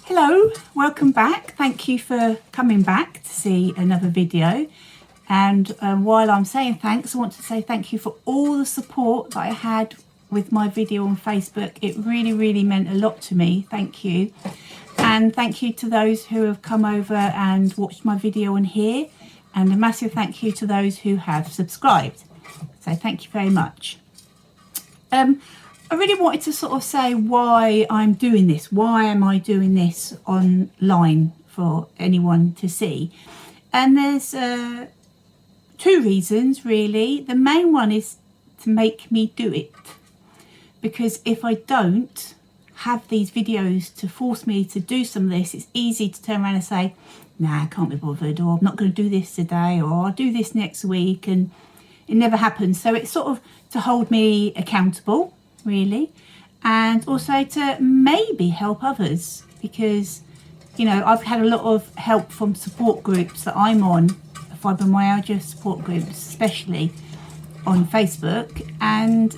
Hello, welcome back. Thank you for coming back to see another video. And while I'm saying thanks, I want to say thank you for all the support that I had with my video on Facebook. It really meant a lot to me. Thank you. And thank you to those who have come over and watched my video on here. And a massive thank you to those who have subscribed. So thank you very much. I really wanted to sort of say why I'm doing this. Why am I doing this online for anyone to see? And there's two reasons really. The main one is to make me do it. Because if I don't have these videos to force me to do some of this, it's easy to turn around and say, nah, I can't be bothered, or I'm not going to do this today, or I'll do this next week, and it never happens. So it's sort of to hold me accountable, really, and also to maybe help others, because, you know, I've had a lot of help from support groups that I'm on, fibromyalgia support groups, especially on Facebook, and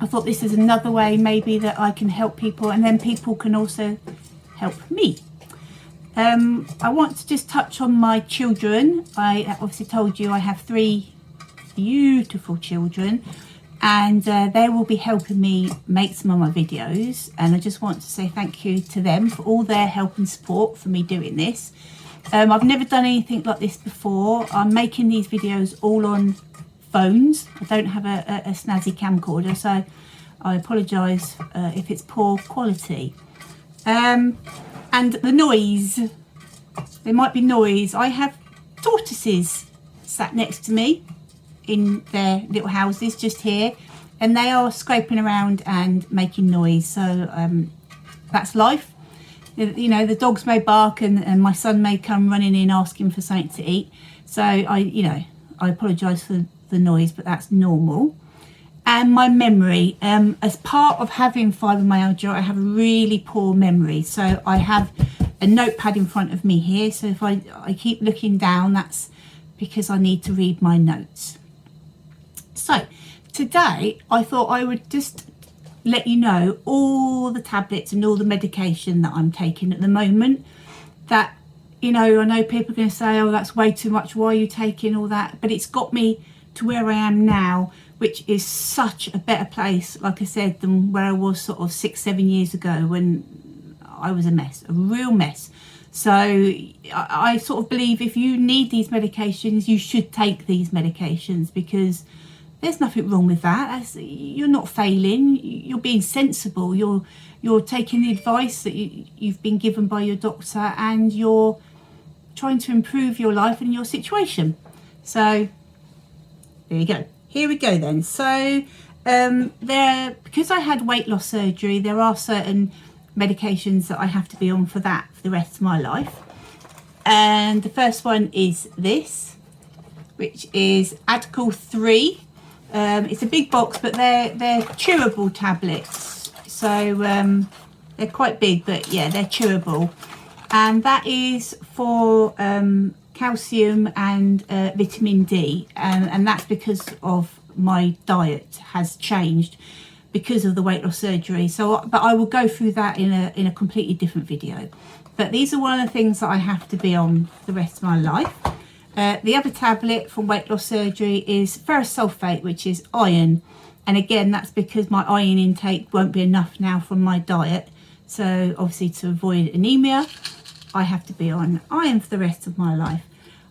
I thought this is another way maybe that I can help people, and then people can also help me. I want to just touch on my children. I obviously told you I have 3 beautiful children, and they will be helping me make some of my videos, and I just want to say thank you to them for all their help and support for me doing this. I've never done anything like this before. I'm making these videos all on phones. I don't have a snazzy camcorder, so I apologise if it's poor quality. And the noise, there might be noise. I have tortoises sat next to me in their little houses just here, and they are scraping around and making noise. So that's life. You know, the dogs may bark, and my son may come running in asking for something to eat. So I apologise for the noise, but that's normal. And my memory, as part of having fibromyalgia, I have a really poor memory. So I have a notepad in front of me here. So if I keep looking down, that's because I need to read my notes. So today I thought I would just let you know all the tablets and all the medication that I'm taking at the moment. That, you know, I know people are going to say, oh, that's way too much, why are you taking all that? But it's got me to where I am now, which is such a better place, like I said, than where I was sort of 6-7 years ago when I was a mess, a real mess. So I sort of believe if you need these medications, you should take these medications, because there's nothing wrong with that. You're not failing, you're being sensible, you're taking the advice that you've been given by your doctor, and you're trying to improve your life and your situation. So there you go. Here we go then. So because I had weight loss surgery, there are certain medications that I have to be on for that for the rest of my life. And the first one is this, which is Adcol 3. It's a big box, but they're chewable tablets. So they're quite big, but yeah, they're chewable. And that is for calcium and vitamin D, and that's because of my diet has changed because of the weight loss surgery. So, but I will go through that in a completely different video. But these are one of the things that I have to be on for the rest of my life. The other tablet from weight loss surgery is ferrous sulfate, which is iron, and again that's because my iron intake won't be enough now from my diet. So obviously, to avoid anemia, I have to be on iron for the rest of my life.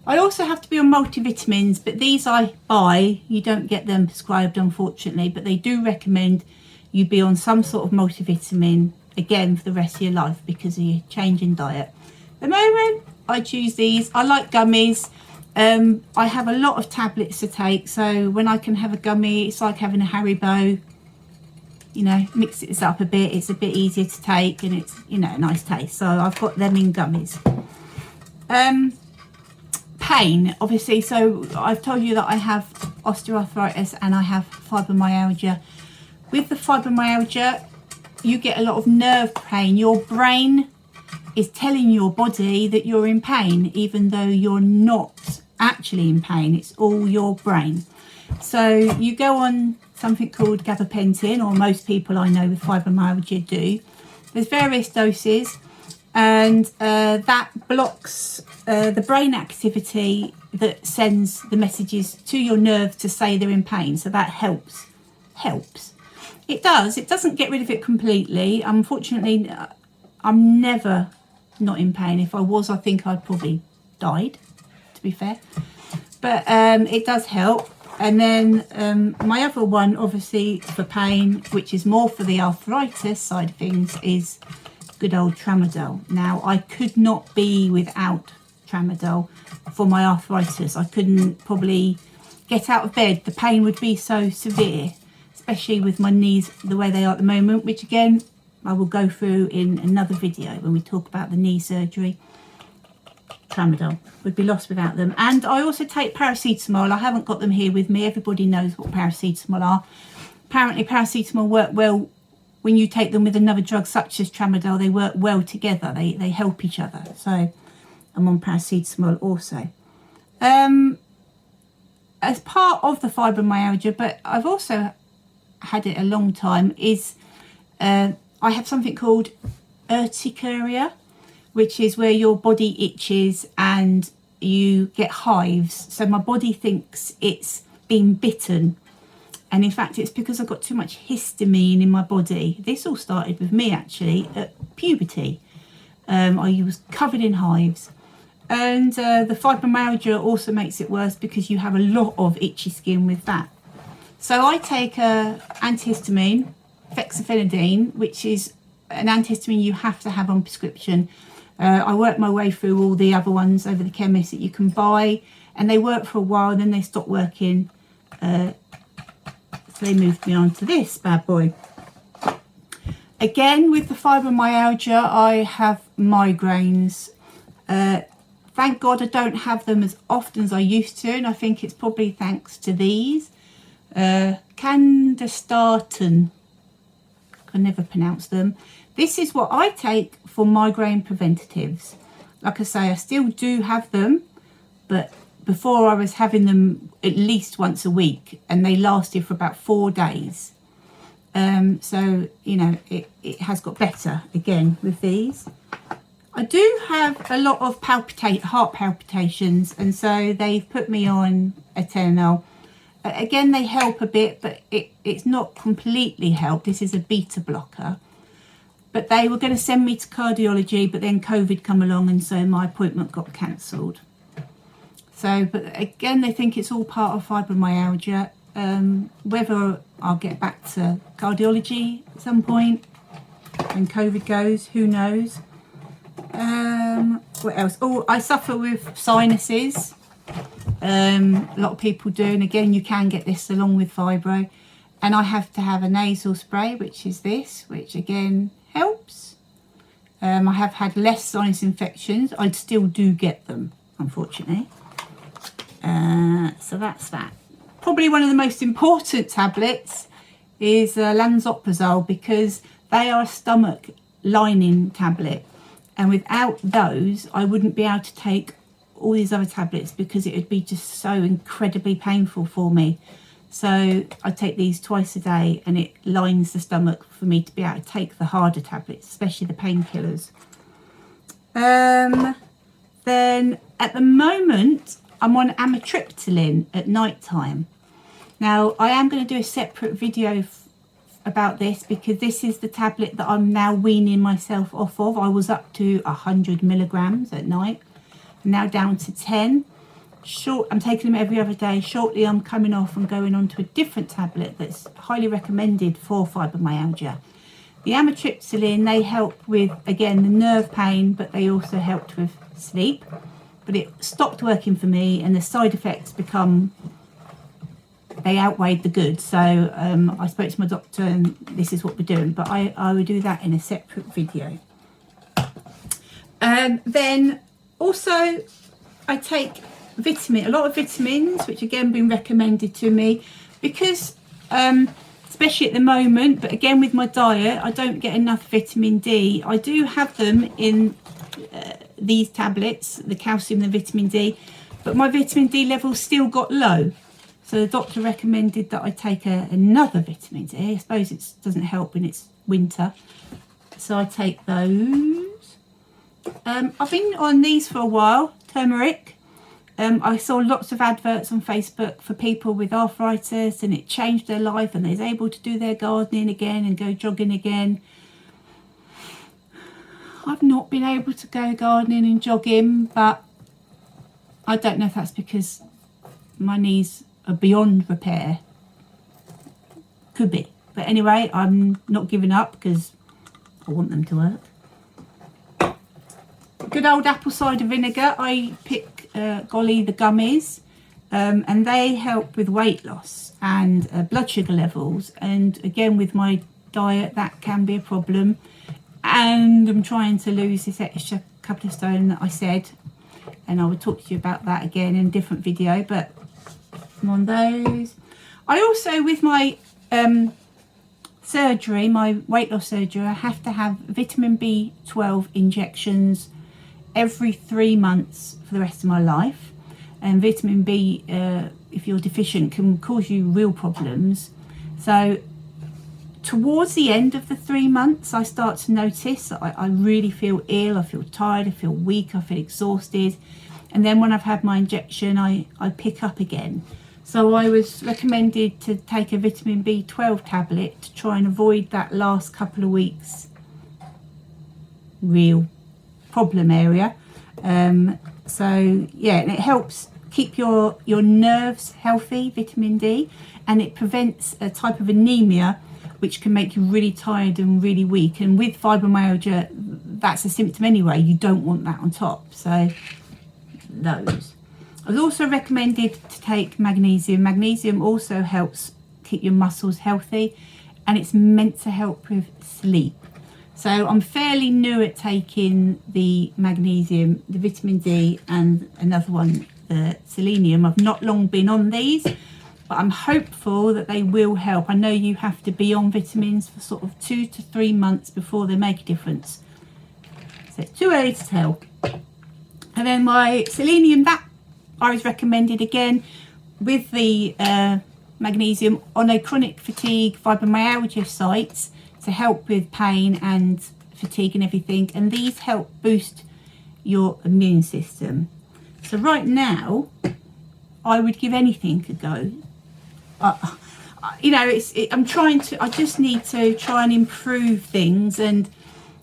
I also have to be on multivitamins, but these I buy. You don't get them prescribed, unfortunately, but they do recommend you be on some sort of multivitamin, again, for the rest of your life because of your change in diet. At the moment, I choose these. I like gummies. I have a lot of tablets to take, so when I can have a gummy, it's like having a Haribo. You know, mix it up a bit, it's a bit easier to take, and it's, you know, a nice taste. So I've got them in gummies. Pain, obviously, so I've told you that I have osteoarthritis and I have fibromyalgia. With the fibromyalgia, you get a lot of nerve pain. Your brain is telling your body that you're in pain, even though you're not actually in pain. It's all your brain. So you go on something called gabapentin, or most people I know with fibromyalgia do. There's various doses. and that blocks the brain activity that sends the messages to your nerves to say they're in pain. So that helps. It doesn't get rid of it completely. Unfortunately, I'm never not in pain. If I was, I think I'd probably died, to be fair. But it does help. And then my other one, obviously for pain, which is more for the arthritis side of things, is good old Tramadol. Now, I could not be without Tramadol for my arthritis. I couldn't probably get out of bed. The pain would be so severe, especially with my knees the way they are at the moment, which again I will go through in another video when we talk about the knee surgery. Tramadol would be lost without them. And I also take paracetamol. I haven't got them here with me. Everybody knows what paracetamol are. Apparently paracetamol work well when you take them with another drug such as Tramadol. They work well together. They help each other. So I'm on paracetamol also. As part of the fibromyalgia, but I've also had it a long time, is I have something called urticaria, which is where your body itches and you get hives. So my body thinks it's been bitten, and in fact it's because I've got too much histamine in my body. This all started with me actually at puberty. I was covered in hives, and the fibromyalgia also makes it worse because you have a lot of itchy skin with that. So I take antihistamine, fexofenadine, which is an antihistamine you have to have on prescription. I worked my way through all the other ones over the chemist that you can buy, and they work for a while, and then they stopped working. So they moved me on to this bad boy. Again, with the fibromyalgia, I have migraines. Thank God I don't have them as often as I used to, and I think it's probably thanks to these. Candistatin, I can never pronounce them. This is what I take for migraine preventatives. Like I say, I still do have them, but before I was having them at least once a week, and they lasted for about 4 days. So, you know, it has got better again with these. I do have a lot of heart palpitations, and so they've put me on Atenolol. Again, they help a bit, but it's not completely helped. This is a beta blocker. But they were going to send me to cardiology, but then COVID come along, and so my appointment got cancelled. So, but again, they think it's all part of fibromyalgia. Whether I'll get back to cardiology at some point when COVID goes, who knows. What else? Oh, I suffer with sinuses. A lot of people do, and again, you can get this along with fibro. And I have to have a nasal spray, which is this, which again helps. I have had less sinus infections. I still do get them, unfortunately. So that's that. Probably one of the most important tablets is lansoprazole, because they are a stomach lining tablet, and without those I wouldn't be able to take all these other tablets because it would be just so incredibly painful for me. So I take these twice a day, and it lines the stomach for me to be able to take the harder tablets, especially the painkillers. Then at the moment I'm on amitriptyline at night time. Now I am going to do a separate video about this, because this is the tablet that I'm now weaning myself off of. I was up to 100 milligrams at night, now down to 10. I'm taking them every other day. Shortly I'm coming off and going on to a different tablet that's highly recommended for fibromyalgia. The amitriptyline, they help with, again, the nerve pain, but they also helped with sleep. But it stopped working for me, and the side effects they outweighed the good. So I spoke to my doctor, and this is what we're doing, but I will do that in a separate video. Then also I take a lot of vitamins, which again been recommended to me, because especially at the moment, but again with my diet, I don't get enough vitamin D. I do have them in these tablets, the calcium and the vitamin D, but my vitamin D levels still got low. So the doctor recommended that I take another vitamin D. I suppose it doesn't help when it's winter. So I take those. I've been on these for a while, turmeric. I saw lots of adverts on Facebook for people with arthritis, and it changed their life and they was able to do their gardening again and go jogging again. I've not been able to go gardening and jogging, but I don't know if that's because my knees are beyond repair. Could be. But anyway, I'm not giving up because I want them to work. Good old apple cider vinegar. I pick Golly the gummies, and they help with weight loss and blood sugar levels. And again, with my diet, that can be a problem. And I'm trying to lose this extra couple of stone that I said, and I will talk to you about that again in a different video. But I'm on those. I also, with my surgery, my weight loss surgery, I have to have vitamin B12 injections every 3 months for the rest of my life. And vitamin B, if you're deficient, can cause you real problems. So towards the end of the 3 months, I start to notice that I really feel ill, I feel tired, I feel weak, I feel exhausted. And then when I've had my injection, I pick up again. So I was recommended to take a vitamin B12 tablet to try and avoid that last couple of weeks real problem area. So yeah, and it helps keep your nerves healthy, vitamin D, and it prevents a type of anemia which can make you really tired and really weak. And with fibromyalgia, that's a symptom anyway. You don't want that on top. So those. I was also recommended to take magnesium. Magnesium also helps keep your muscles healthy, and it's meant to help with sleep. So I'm fairly new at taking the magnesium, the vitamin D, and another one, the selenium. I've not long been on these, but I'm hopeful that they will help. I know you have to be on vitamins for sort of 2 to 3 months before they make a difference. So it's too early to tell. And then my selenium, that I was recommended again with the magnesium on a chronic fatigue fibromyalgia site to help with pain and fatigue and everything. And these help boost your immune system. So right now, I would give anything a go. You know, I just need to try and improve things. And,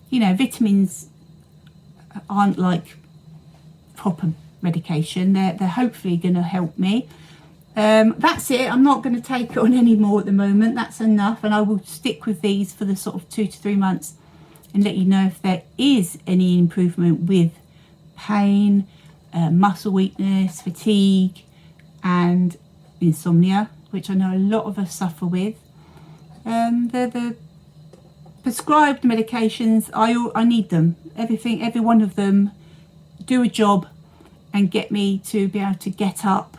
you know, vitamins aren't like proper medication. They're hopefully going to help me. That's it. I'm not going to take it on anymore at the moment. That's enough, and I will stick with these for the sort of 2 to 3 months and let you know if there is any improvement with pain, muscle weakness, fatigue, and insomnia, which I know a lot of us suffer with. The prescribed medications, I need them. Every one of them do a job and get me to be able to get up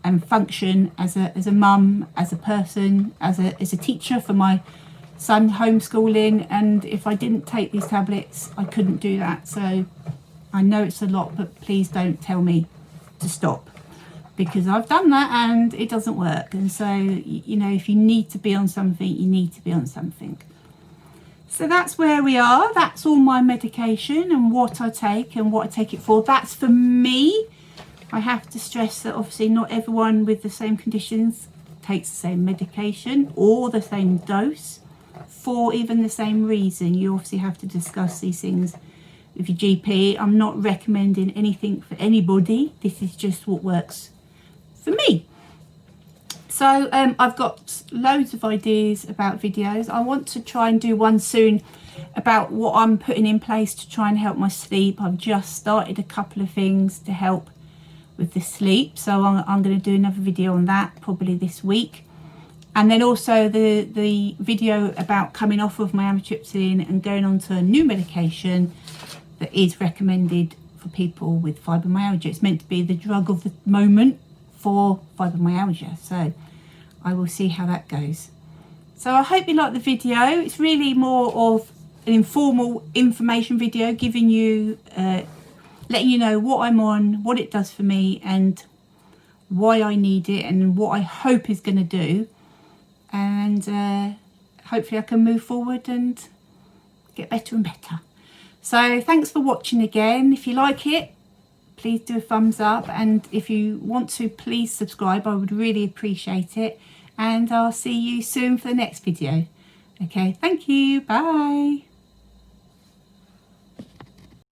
and function as a mum, as a person, as a teacher for my son homeschooling. And if I didn't take these tablets, I couldn't do that. So I know it's a lot, but please don't tell me to stop, because I've done that and it doesn't work. And so, you know, if you need to be on something, you need to be on something. So that's where we are. That's all my medication and what I take and what I take it for. That's for me. I have to stress that obviously not everyone with the same conditions takes the same medication or the same dose for even the same reason. You obviously have to discuss these things with your GP. I'm not recommending anything for anybody. This is just what works for me. So I've got loads of ideas about videos. I want to try and do one soon about what I'm putting in place to try and help my sleep. I've just started a couple of things to help with the sleep, so I'm going to do another video on that probably this week. And then also the video about coming off of my amitriptyline and going on to a new medication that is recommended for people with fibromyalgia. It's meant to be the drug of the moment for fibromyalgia, so I will see how that goes. So I hope you like the video. It's really more of an informal information video, giving you letting you know what I'm on, what it does for me, and why I need it, and what I hope is going to do. And hopefully I can move forward and get better and better. So thanks for watching again. If you like it, please do a thumbs up, and if you want to, please subscribe. I would really appreciate it, and I'll see you soon for the next video. Okay, thank you, bye.